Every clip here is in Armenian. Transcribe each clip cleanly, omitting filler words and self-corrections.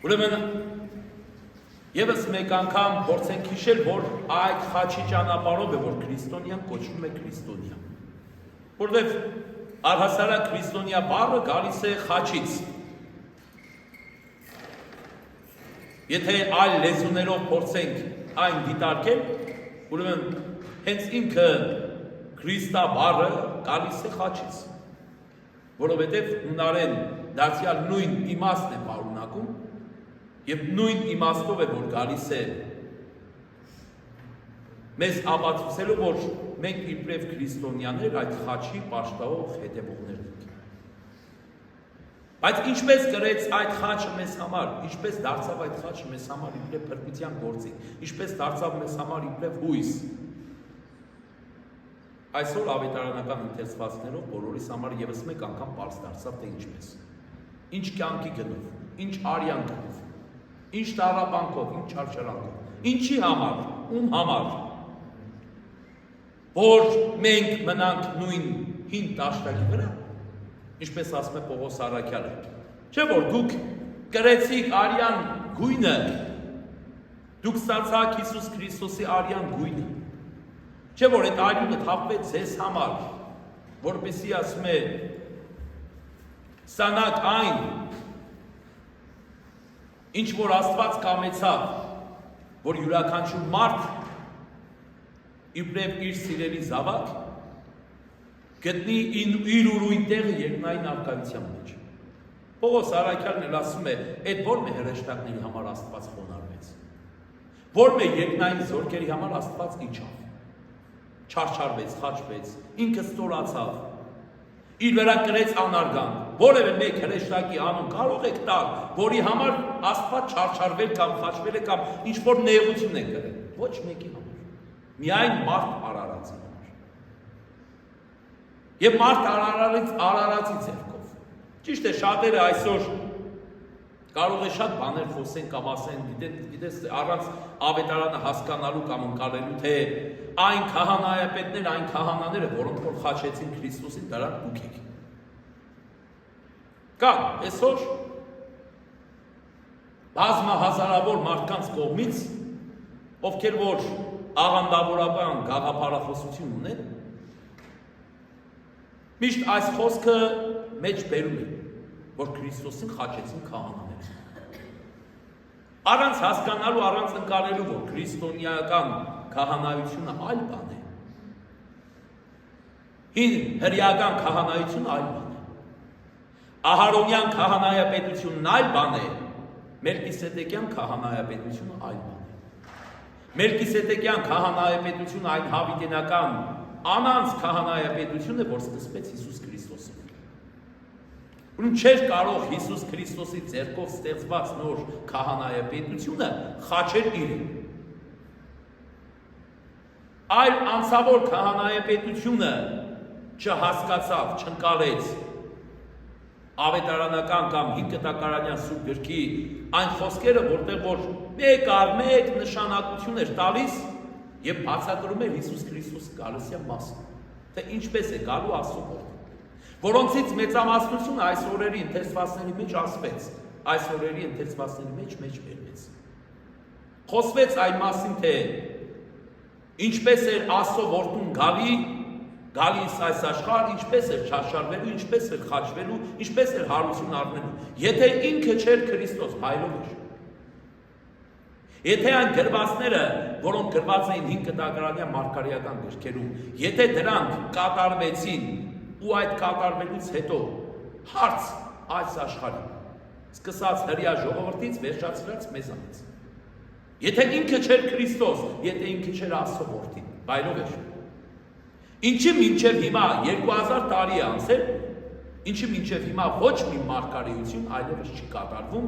Ուրեմն եւս մեկ անգամ փորձենք հիշել, որ այդ խաչի ճանապարհով է, որ քրիստոնյան կոչվում է քրիստոնյա։ Որովհետև առհասարակ քրիստոնյա բառը գալիս է խաչից։ Եթե այլ լեզուներով փորձենք այն դիտարկել, ուրեմն հենց ինքը Քրիստա բառը գալիս է խաչից, որովհետև հունարեն դարձյալ նույն իմաստն է պարունակում եւ նույն իմաստով է, որ գալիս է մեզ ապացուցելու, որ մենք իբրև քրիստոնյաներ այդ խաչի պաշտպանող հետևողներ ենք։ Բայց ինչպես գրեց այդ խաչը մեզ համար, ինչպես դարձավ այդ խաչը մեզ համար իբրև փրկության գործիք, ինչպես դարձավ մեզ համար իբրև հույս։ Այսօր ավետարանական ընթերցվածքներով բոլորիս համար եւս մեկ անգամ պարզ դարձավ, թե ինչպես։ Ինչ կյանքի գնով, ինչ արյան գնով, ինչ տառապանքով, ինչ չարչարանքով, ինչի համար, ում համար, որ մենք մնանք նույն հին դաշտերի վրա, ինչպես ասում է Պողոս Առաքյալը, չէ՞ որ դուք կրեցիք արյան գույնը, դուք ստացաք Հիսուս Քրիստոսի արյան գույնը, չէ՞ որ այդ արյունը թափվեց ձեզ համար, որպեսզի ասում է ստանաք այն, ինչ որ Աստված կամեցավ, որ յուրաքանչյուր մարդ իբրև իր սիրելի զավակ գտնի իր ուրույն տեղը երկնային արքայության մեջ։ Պողոս Առաքյալն էլ ասում է, այդ ո՞ր մե հրեշտակների համար Աստված խոնարհվեց, ո՞ր մե երկնային զորքերի համար Աստված իջավ, չարչարվեց, խաչվեց, ինքը ստորացավ, իր վրա կրեց անարգանք, որևէ մեկ հրեշտակի անուն կարող եք տալ, որի համար Աստված չարչարվել կամ խաչվել է կամ ինչ որ նեղություն է կրել, ոչ մեկի համար, միայն մարդ արարածի համար։ Եվ մարդ արարածի ձեռքով։ Ճիշտ է, շատերը այսօր կարող է շատ բաներ խոսեն կամ ասեն, գիտես, առանց ավետարանը հասկանալու կամ ընկալելու, թե այն քահանայապետներ, այն քահանաները, որոնք որ խաչեցին Քրիստոսին, դրանք դուք եք։ Կամ այսօր բազմահազարավոր մարդկանց կողմից, ովքեր որ աղանդավորական գաղափարախոսություն ունեն, միշտ այս խոսքը մեջ բերում է, որ Քրիստոսին խաչեցին քահանաները։ Առանց հասկանալու, առանց ընկալելու, որ քրիստոնեական քահանայությունը այլ բան է։ Հին հրեական քահանայությունը այլ բան է։ Ահարոնյան քահանայապետությունն այլ բան է, Մելքիսեդեկյան քահանայապետությունը այլ բան է։ Մելքիսեդեկյան քահանայապետությունը այն հավիտենական անանց քահանայապետությունը, որ սկսվեց Հիսուս Քրիստոսով։ Ուրեմն չէր կարող Հիսուս Քրիստոսի ձեռքով ստեղծված նոր քահանայապետությունը խաչել իրեն։ Այլ անցավոր քահանայապետությունը չհասկացավ, չընկալեց ավետարանական կամ հինկտակարանյան սուրբ գրքի այն խոսքերը, որտեղ որ մեկ առ մեկ նշանակություն էր տալիս եւ բացատրում էր Հիսուս Քրիստոսի գալուսյան մասը, թե ինչպես է գալու Աստծո որդին, որոնցից մեծամասնությունը այս օրերի ընթերցվածների մեջ ասվեց, այս օրերի ընթերցվածների մեջ բերվեց։ Խոսվեց այն մասին, թե ինչպես էր Աստծո որդուն գալիս այս աշխարհ, ինչպես էր չարչարվելու, ինչպես էր խաչվելու, ինչպես էր հարություն առնելու։ Եթե ինքը չէր Քրիստոս, հայրով էր։ Եթե այն գրվածները, որոնք գրված էին հին կտակարանյան մարգարեական գրքերում, եթե դրանք կատարվեցին ու այդ կատարվելուց հետո հարց այս աշխարհին, սկսած հրեա ժողովրդից վերջացրած մեզանից։ Եթե ինքը չէր Քրիստոս, եթե ինքը չէր Աստծո որդին, բայրով էր։ Ինչի մինչև հիմա 2000 տարի է անցել, ինչի մինչև հիմա ոչ մի մարգարեություն այլևս չի կատարվում,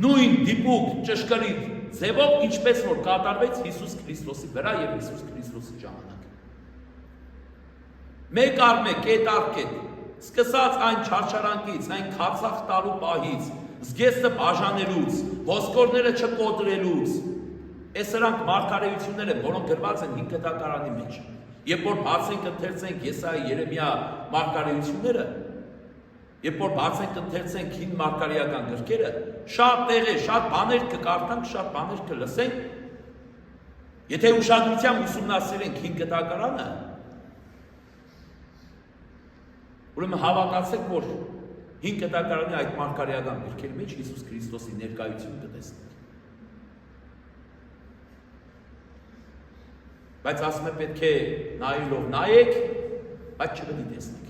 նույն դիպուկ ճշգրիտ ձևով, ինչպես որ կատարվեց Հիսուս Քրիստոսի վրա եւ Հիսուս Քրիստոսի ժամանակ։ Մեկ առ մեկ, կետ առ կետ, սկսած այն չարչարանքից, այն քացախ տալու պահից, զգեստը բաժանելուց, ոսկորները չկոտրելուց, այս սրանք մարգարեություններ են, որոնք գրված են հին կտակարանի մեջ։ Երբ որ բացենք, ընթերցենք Եսայի, Երեմիա մարգարեությունները, Երբ որ բացենք ընթերցենք հին մարգարեական գրքերը, շատ տեղեր, շատ բաներ կկարդանք, շատ բաներ կլսենք, եթե ուշադրությամբ ուսումնասիրենք հին գտակարանը, ուրեմն հավատացեք, որ հին գտակարանի այդ մարգարեական գրքերի մեջ Հիսուս Քրիստոսի ներկայությունը կտեսնենք։ Բայց ասում է պետք է նայելով նայեք, բայց չպետք է տեսնեք։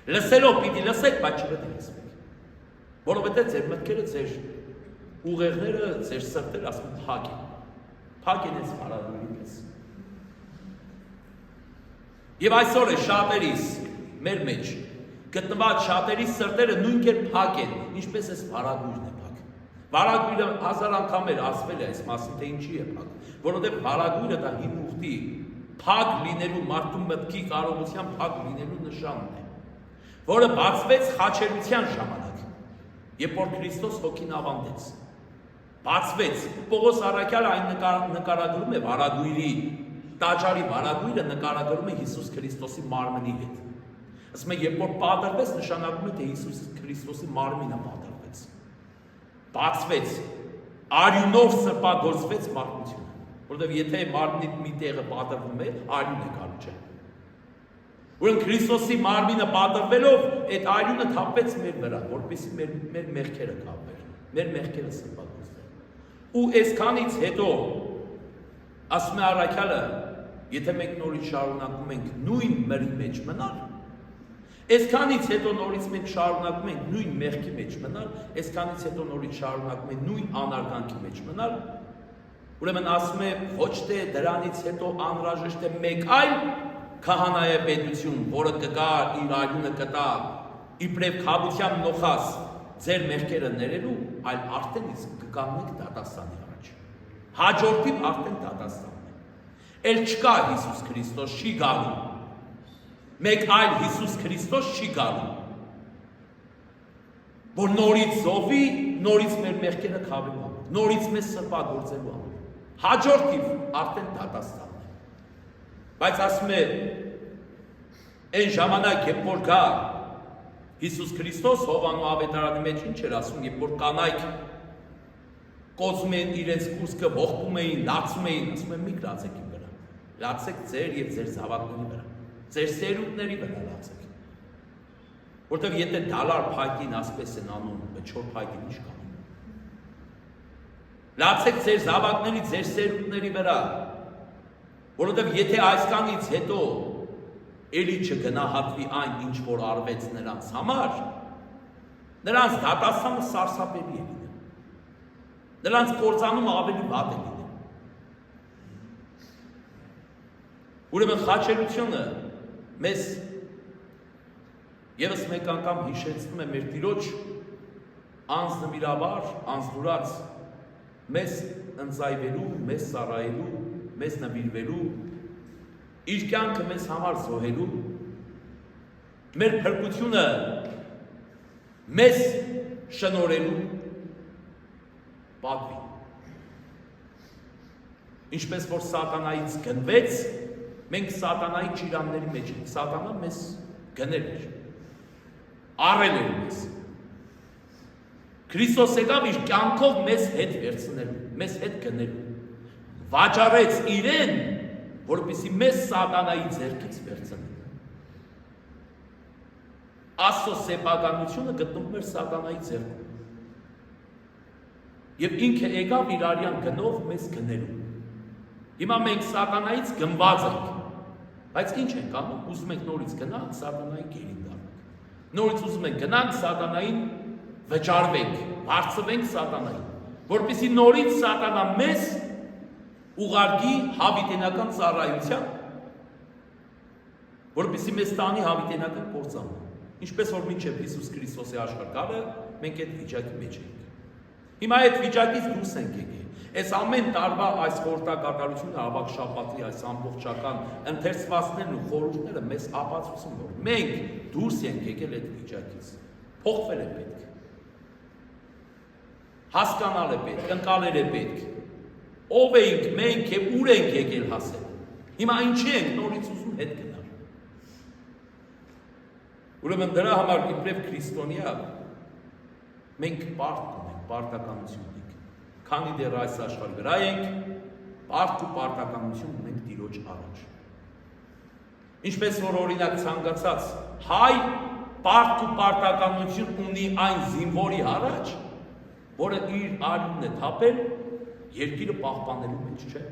Լսելով պիտի լսեք, բայց չպետք է լսեք։ Որովհետև ձեր մտքերը, ձեր ուղեղները, ձեր սրտերը ասում են փակ են։ Փակ են այս հարաբերի պես։ Եվ այսօր է շատերիս մեր մեջ գտնված շատերի սրտերը նույնքեր փակ են, ինչպես այս վարագույրն է փակ։ Վարագույրը հազար անգամ էր ասվել է այս մասին, թե ինչի է փակ, որովհետև վարագույրը դա հին ուխտի փակ լինելու մարդու մտքի կարողության փակ լինելու նշանն է, որը բացվեց խաչելության ժամանակ, երբ որ Քրիստոս հոգին ավանդեց։ Բացվեց։ Պողոս առաքյալը այն նկարագրում է վարագույրի, տաճարի վարագույրը նկարագրում է Հիսուս Քրիստոսի մարմնի հետ։ Ասում է, երբ որ պատրվեց, նշանակում է, թե Հիսուս Քրիստոսի մարմինը պատրվեց։ Բացվեց, արյունով սրբագործվեց մարդությունը, որովհետև եթե մարմնի մի տեղը պատրվում է, արյուն է գալու, չէ։ Ուրեմն Քրիստոսի մարմինը պատրվելով, այդ արյունը թափվեց մեր վրա, որպեսզի մեր մեղքերը կապեր, մեր մեղքերը սրբագործվեն։ Ու այսքանից հետո, ասում է առաքյալը, եթե մենք նորից շարունակում ենք նույն մրի մեջ մնալ, այսքանից հետո նորից մենք շարունակում ենք նույն մեղքի մեջ մնալ, այսքանից հետո նորից շարունակում ենք նույն անարգանքի մեջ մնալ, ուրեմն ասում է, ոչ թե դրանից հետո անհրաժեշտ է մեկ այլ քահանայապետություն, որը կգա իր արյունը կտա իբրև քաբության նոխաս ձեր մեղքերը ներելու, այլ արդեն իսկ կկանգնեք դատաստանի առաջ։ Հաջորդիվ արդեն դատաստանն է։ Էլ չկա Հիսուս Քրիստոս չի գալու։ Մեկ այլ Հիսուս Քրիստոս չի գալու, որ նորից զոհվի, նորից մեր մեղքերը քավելու համար, նորից մեզ սրբագործելու համար։ Հաջորդիվ արդեն դատաստանն է։ Բայց ասում է, այն ժամանակ, երբ որ գա Հիսուս Քրիստոս, Հովանու ավետարանի մեջ ինչ էր ասում, երբ որ կանայք կոծում էին իրենց կուրծքը, ողբում էին, լացում էին, ասում են մի լացեք իմ վրա, լացեք ձեր եւ ձեր զավակների վրա, ձեր սերունդների վրա լացեք, որտեղ եթե դալար փայտին ասպես են անում, չոր փայտին ինչ կանում, լացեք ձեր զավակների, ձեր սերունդների վրա, որովհետև եթե այսքանից հետո էլի չգնահատվի այն, ինչ որ արվեց նրանց համար, նրանց դատաստանը սարսափելի է լինել, նրանց կործանումը ավելի վատ է լինել։ Ուրեմն խաչելությունը մեզ ևս մեկ անգամ հիշեցնում է մեր Տիրոջ անձնվիրաբար, անձնուրաց, մեզ ընծայվելու, մեզ ծառայելու, մեզ նվիրվելու, իր կյանքը մեզ համար զոհելու, մեր փրկությունը մեզ շնորհելու պատվի։ Ինչպես որ սատանայից գնվեց, մենք սատանայի ճիրանների մեջ ենք, սատանան մեզ գնել էր, առել էր մեզ։ Քրիստոս եկավ իր կյանքով մեզ հետ վերցնելու, մեզ հետ գնելու, վաճառեց իրեն, որպեսզի մեզ սատանայի ձեռքից վերցնի։ Աստծո սեփականությունը գտնվում էր սատանայի ձեռքում։ Եվ ինքը եկավ իր արյան գնով մեզ գնելու։ Հիմա մենք սատանայից գնված ենք, բայց ինչ ենք անում, ուզում ենք նորից գնանք սատանայի գերին դառնանք։ Նորից ուզում ենք գնանք սատանային վճարվենք, հարցվենք սատանային, որպեսզի նորից սատանա մեզ ուղարկի հավիտենական ծառայության, որպեսզի մեզ տանի հավիտենական կործանը։ Ինչպես որ մինչև Հիսուս Քրիստոսի աշխարհ գալը, մենք այդ վիճակի մեջ ենք։ Հիմա այդ վիճակից դուրս ենք եկել։ Այս ամեն տարվա այս խորհրդակատարությունը ավակ շաբաթի այս ամբողջական ընթերցվածներն ու խորհուրդները մեզ ապացուցում, որ մենք դուրս ենք եկել այդ վիճակից։ Փոխվել է պետք։ Հասկանալ է պետք, ընկալել է պետք։ Ով ենք մենք եւ ուր ենք եկել հասել։ Հիմա ինչի ենք նորից ուզում հետ գնալ։ Ուրեմն դրա համար իբրև քրիստոնյա մենք պարտք ունենք, պարտականություն ունենք։ Քանի դեռ այս աշխարհի վրա ենք, պարտք ու պարտականություն ունենք Տիրոջ առաջ։ Ինչպես որ օրինակ ցանկացած հայ պարտք ու պարտականություն ունի այն զինվորի առաջ, որը իր արյունն է թափել երկիրը պահպանելու մեջ, չէ՞։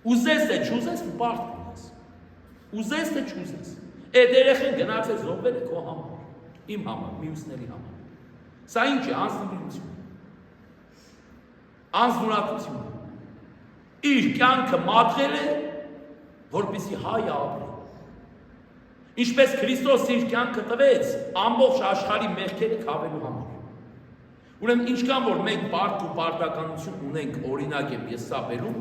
Ուզես թե չուզես ու պարտք ունես։ Ուզես թե չուզես։ Այդ երեխեն գնաց է զոհվել է քո համար, իմ համար, մյուսների համար։ Սա ինչ է, անձնուրություն։ Անձնուրացություն։ Իր կյանքը մատղել է, որպեսզի հայը ապրի։ Ինչպես Քրիստոս իր կյանքը տվեց ամբողջ աշխարհի մեղքերը քավելու համար։ Ուրեմն ինչքան որ մենք պարտք ու պարտականություն ունենք, օրինակ եմ ես սա բերում,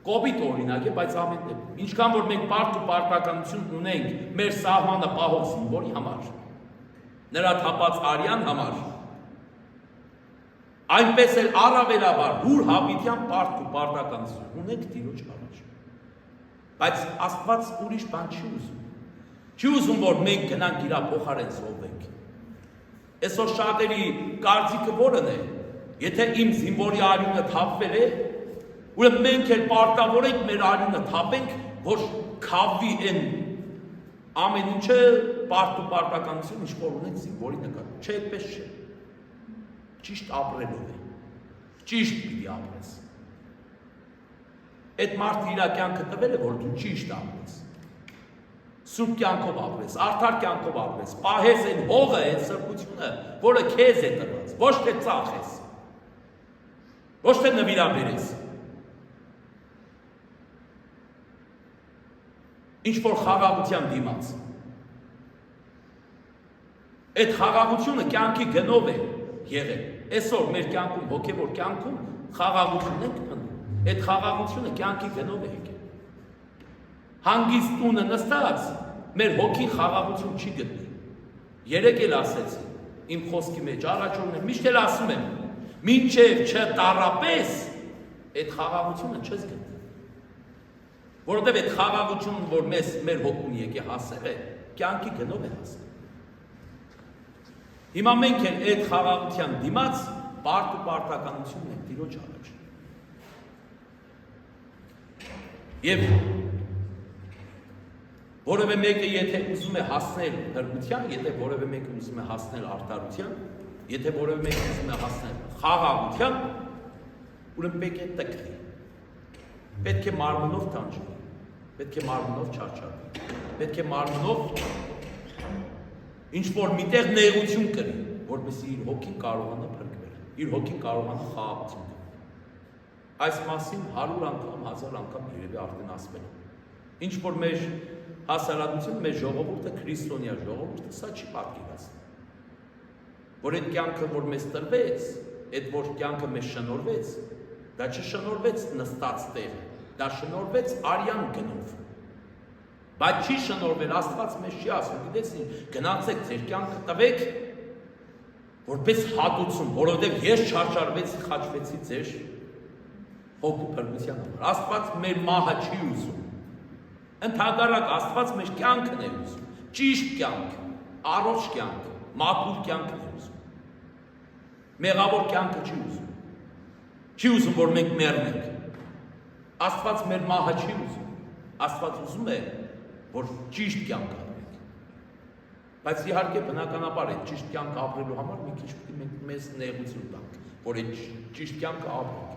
կոպիտ օրինակ է, բայց ամեն դեպքում ինչքան որ մենք պարտք ու պարտականություն ունենք մեր սահմանը պահող զինվորի համար, նրա թափած արյան համար, այնպես էլ առավելաբար հուր հավիտյան պարտք ու պարտականություն ունենք Տիրոջ առաջ։ Բայց Աստված ուրիշ բան չի ուզում։ Չի ուզում, որ մենք գնանք իր փոխարեն զոհվենք։ Այսօր շատերի կարծիքը որն է, եթե իմ զինվորի արյունը թափվել է, ուրեմն մենք էլ պարտավոր ենք մեր արյունը թափենք, որ քավվի այն ամեն ինչը պարտ ու պարտականություն ինչ որ ունենք զինվորի նկատմամբ։ Չէ, այդպես չէ։ Ճիշտ ապրելով է։ Ճիշտ պիտի ապրես։ Այդ մարդը իր կյանքը տվել է, որ դու ճիշտ ապրես։ Սուրբ կյանքով ապրես, արդար կյանքով ապրես, պահես այն հողը, այն սրբությունը, որը քեզ է տրված, ոչ թե ծախես, ոչ թե նվիրաբերես։ Ինչ որ խաղաղության դիմաց։ Այդ խաղաղությունը կյանքի գնով է եղել։ Այսօր մեր կյանքում, հոգևոր կյանքում խաղաղություն ենք փնտրում։ Այդ խաղաղությունը կյանքի գնով է եկել։ Հանգիստ տունը նստած մեր հոգին խաղաղություն չի գտնի։ Երեկ էլ ասեցի իմ խոսքի մեջ առաջորն եմ, միշտ էլ ասում եմ, մինչև չտարապես, այդ խաղաղությունը չես գտնի։ Որովհետև այդ խաղաղությունն, որ մեր հոգուն եկե հասել է, կյանքի գնով է հասել։ Հիմա մենք էլ այդ խաղաղության դիմաց պարտ ու պարտականություն ենք Տիրոջ առաջ։ Եվ որևէ մեկը եթե ուզում է հասնել հրգության, եթե որևէ մեկը ուզում է հասնել արդարության, եթե որևէ մեկը ուզում է հասնել խաղաղության, ուրեմն պետք է տկրի։ Պետք է մարմնով տանջվի, պետք է մարմնով չարչարվի, պետք է մարմնով ինչ որ միտեղ նեղություն կրի, որպեսզի իր հոգին կարողանա փրկվել, իր հոգին կարողանա խաղաղություն գնել։ Այս մասին 100 անգամ, 1000 անգամ երևի արդեն ասվել է։ Ինչ որ մեր հասարակությունը, մեր ժողովուրդը, քրիստոնյա ժողովուրդը սա չի պատկերացնում։ Որ այդ կյանքը, որ մեզ տրվեց, այդ որ կյանքը մեզ շնորհվեց, դա չշնորհվեց նստած տեղը, դա շնորհվեց արյան գնով։ Բայց չի շնորհվել, Աստված մեզ չի ասում, գիտես ինչ, գնացեք ձեր կյանքը տվեք, որպես հատուցում, որովհետև ես չարչարվեցի, խաչվեցի ձեր հոգու փրկության համար։ Աստված մեր մահը չի ուզում։ Ընդհակառակ Աստված մեր կյանքն է ուզում, ճիշտ կյանք, առողջ կյանք, մաքուր կյանքն է ուզում։ Մեղավոր կյանքը չի ուզում։ Չի ուզում, որ մենք մեռնենք։ Աստված մեր մահը չի ուզում։ Աստված ուզում է, որ ճիշտ կյանք ապրենք։ Բայց իհարկե բնականաբար է ճիշտ կյանք ապրելու համար մի քիչ պետք է մենք մեզ նեղություն տանք, որ այդ ճիշտ կյանքը ապրենք։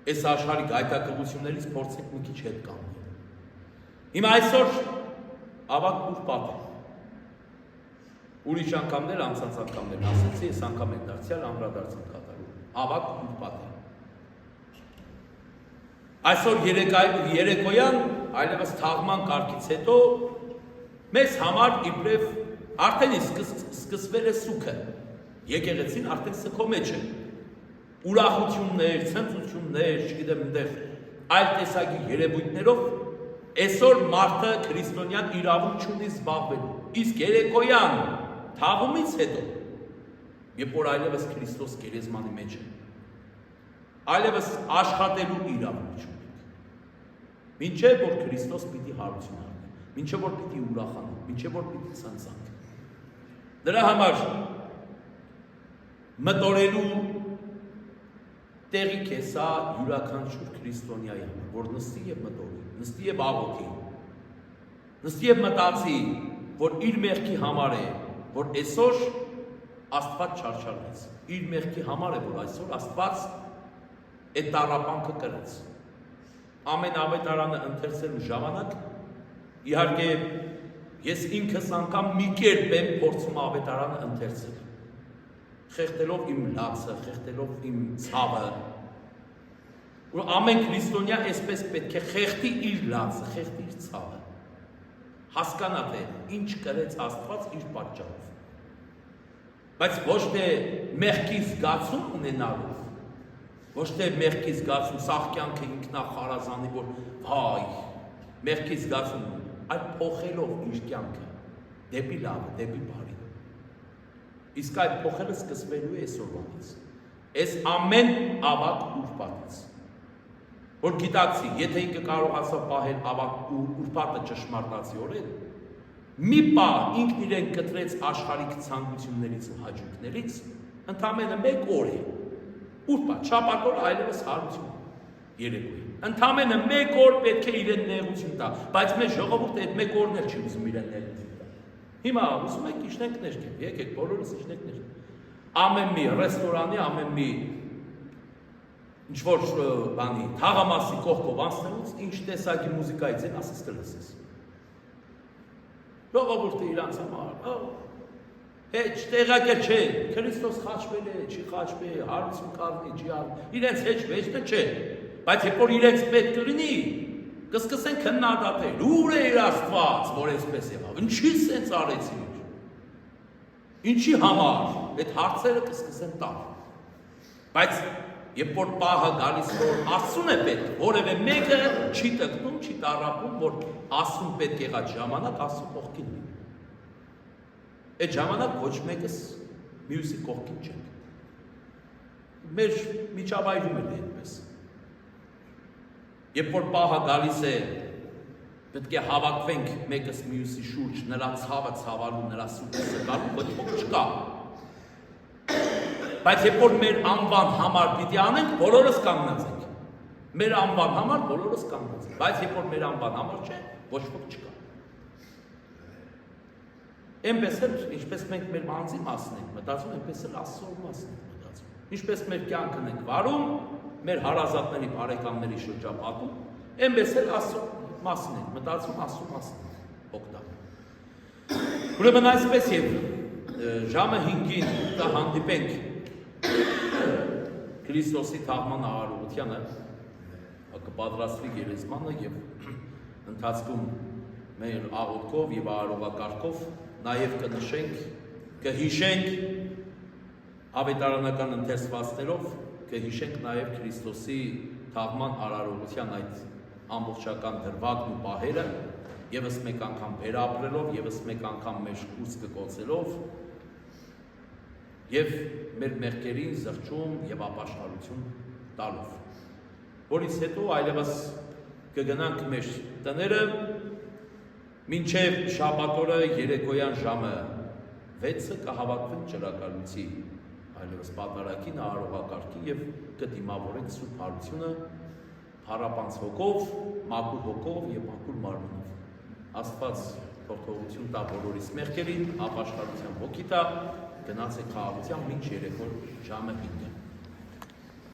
Այս աշխարհի գայթակղություններից փորձենք մի քիչ հետ կանգնել։ Հիմա այսօր ավակ ուրբաթ է։ Ուրիշ անգամներ, անցած անգամներ ասեցի, այս անգամ են դարձյալ անդրադարձ են կատարում։ Ավակ ուրբաթ է։ Այսօր երեկոյան, այլևս թաղման կարգից հետո մեզ համար իբրև արդեն սկսվել է սուքը։ Եկեղեցին արդեն սգո մեջ է։ Ուրախություններ, ցնծություններ, չգիտեմ, այնտեղ այլ տեսակի երևույթներով այսօր մարդը քրիստոնյան իրավունք չունի զբաղվելու։ Իսկ երեկոյան թաղումից հետո, երբ որ այլևս Քրիստոս գերեզմանի մեջ է, այլևս աշխատելու իրավունք չունի։ Մինչև որ Քրիստոս պիտի հարություն առնի։ մինչև որ պիտի ուրախանանք, մինչև որ պիտի ցնցանք։ Դրա համար մտորելու տեղիք է սա յուրաքանչյուր քրիստոնյայի համար, որ նստի եւ մտորի, նստի եւ աղոթի, նստի եւ մտածի, որ իր մեղքի համար է, որ այսօր Աստված չարչարվեց, իր մեղքի համար է, որ այսօր Աստված այդ տառապանքը կրեց։ Ամեն ավետարանը ընթերցելու ժամանակ, իհարկե, ես ինքս անգամ մի կերպ եմ փորձում ավետարանը ընթերցել, խեղդելով իմ լացը, խեղդելով իմ ցավը, որ ամեն քրիստոնյա այսպես պետք է խեղդի իր լացը, խեղդի իր ցավը, հասկանա թե ինչ կրեց Աստված իր պատճառով, բայց ոչ թե մեղքի զգացում ունենալով, ոչ թե մեղքի զգացում, սաղ կյանքը ինքնախարազանի, որ վայ, մեղքի զգացում, այլ փոխելով իր կյանքը, դեպի լավը, դեպի բարի։ Իսկ այդ փոխելը սկսվելու է այսօրվանից, այս ամեն ավակ ուրբաթից, որ գիտակցի, եթե ինքը կարողացավ պահել ավակ ուրբաթը ճշմարտացիորեն, մի պահ ինքն իրեն կտրեց աշխարհիկ ցանկություններից ու հաճույքներից, ընդամենը մեկ օր է, ուրբաթ, շաբաթ օր այլևս հարություն երեկոյի, ընդամենը մեկ օր պետք է իրեն նեղություն տա, բայց մեր ժողովուրդը այդ մեկ օրն էլ չի ուզում իրեն նեղություն տա։ Հիմա ուզում եք իջնենք ներքև, եկեք բոլորս իջնենք ներքև։ Ամեն մի ռեստորանի, ամեն մի ինչ-որ բանի թաղամասի կողքով անցնելուց ինչ տեսակի մուզիկայի ձեն ասես կլսես։ Ժողովուրդը իրանց համար, հետ տեղակը չէ, Քրիստոս խաչվել է, չի խաչվել, հարություն կառնի, չի արնի, իրենց հետ վեճտը չէ, բայց երբ որ իրենց պետք կլինի, կսկսեն քննադատել, ուր է իր Աստված, որ այսպես եղավ, ինչի սենց արեցիր, ինչի համար, այդ հարցերը կսկսեն տալ, բայց երբ որ պահը գալիս որ Աստծուն է պետք, որևէ մեկը չի տկնում, չի տառապում, որ Աստծուն պետք եղած ժամանակ Աստծու կողքին լինի։ Այդ ժամանակ ոչ մեկս մյուսի կողքին չենք։ Մեր միջավայրում էլ է այդպես։ Երբ որ պահը գալիս է, պետք է հավաքվենք մեկս մյուսի շուրջ, նրա ցավը ցավալու, նրա սուտը զգալու, ոչ ոք չկա։ Բայց երբ որ մեր անվան համար պիտի անենք, բոլորս կանգնած ենք։ Մեր անվան համար բոլորս կանգնած ենք, բայց երբ որ մեր անվան համար չէ, ոչ ոք չկա։ Այնպես էլ, ինչպես մենք մեր անձի մասն ենք մտածում, այնպես էլ Աստծո մասն ենք մտածում։ Ինչպես մեր կյանքն ենք վարում, մեր հարազատների, բարեկամների շրջապատում, այնպես էլ Աստծո մասն ենք մտածում, Աստծո մասն ենք օգտվում։ Ուրեմն այսպես եւ ժամը 5-ին կհանդիպենք Քրիստոսի թաղման արարողությանը, կպատրաստվի գերեզմանը եւ ընթացքում մեր աղոթքով եւ արարողակարգով նաեւ կնշենք, կհիշենք ավետարանական ընթերցվածներով, կհիշենք նաեւ Քրիստոսի թաղման արարողության այդ ամբողջական դրվագն ու պահերը, եւս մեկ անգամ վերապրելով, եւս մեկ անգամ մեր կուրծքը կոծելով եւ մեր մեղքերին զղջում եւ ապաշխարություն տալով, որից հետո այլևս կգնանք մեր տները մինչև շաբաթօրը երեկոյան ժամը 6-ը կհավաքվենք ճրակալույցի այլևս պատարագին, արարողակարգին եւ կդիմավորենք Սուրբ Հարությունը փառապանց հոգով, մաքուր հոգով եւ մաքուր մարմնով։ Աստված թողություն տա բոլորիս մեղքերին, ապաշխարության ոգի տա, գնացեք խաղաղությամբ մինչ երեկո ժամը 5-ը։